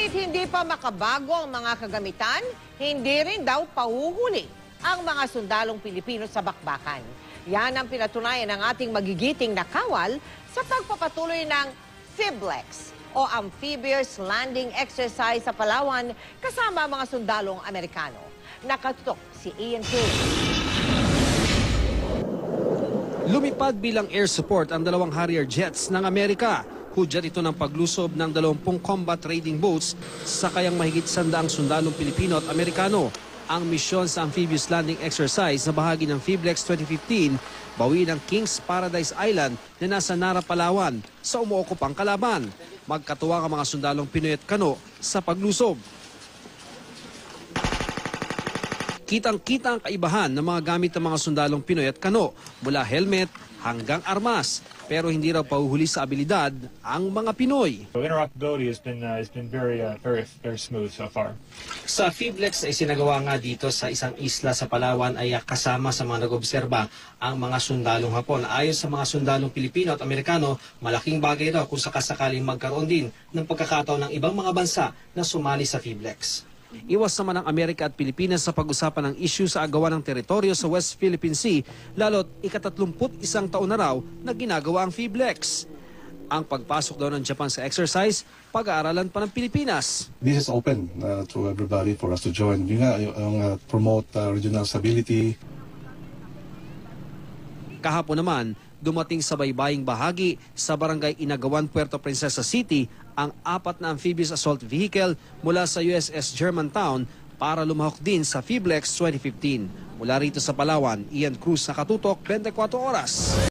Kahit hindi pa makabago ang mga kagamitan, hindi rin daw pahuhuli ang mga sundalong Pilipino sa bakbakan. Yan ang pinatunayan ng ating magigiting na kawal sa pagpapatuloy ng FIBLEX o Amphibious Landing Exercise sa Palawan kasama ang mga sundalong Amerikano. Nakatutok si Ian Cruz. Lumipad bilang air support ang dalawang Harrier jets ng Amerika. Hudyat ito ng paglusob ng 20 combat raiding boats sa kayang mahigit 100 sundalong Pilipino at Amerikano. Ang misyon sa amphibious landing exercise na bahagi ng FIBLEX 2015, bawiin ang Kings Paradise Island na nasa Nara, Palawan sa umuokupang kalaban. Magkatuwang ang mga sundalong Pinoy at Kano sa paglusob. Kitang-kita ang kaibahan ng mga gamit ng mga sundalong Pinoy at Kano, mula helmet hanggang armas. Pero hindi raw pahuhuli sa abilidad ang mga Pinoy. Interoperability has been very smooth so far. Sa FIBLEX ay sinagawa nga dito sa isang isla sa Palawan ay kasama sa mga nag-obserba ang mga sundalong Hapon. Ayon sa mga sundalong Pilipino at Amerikano, malaking bagay daw kung sakasakaling magkaroon din ng pagkakataon ng ibang mga bansa na sumali sa FIBLEX. Iwas naman ang Amerika at Pilipinas sa pag-usapan ng issue sa agawan ng teritoryo sa West Philippine Sea, lalo't ika-31 taon na raw na ginagawa ang FIBLEX. Ang pagpasok daw ng Japan sa exercise, pag-aaralan pa ng Pilipinas. This is open to everybody for us to join. Yung nga, promote regional stability. Kahapon naman, dumating sa baybaying bahagi sa barangay Inagawan, Puerto Princesa City ang 4 na amphibious assault vehicle mula sa USS Germantown para lumahok din sa FIBLEX 2015. Mula rito sa Palawan, Ian Cruz, Nakatutok, 24 Oras.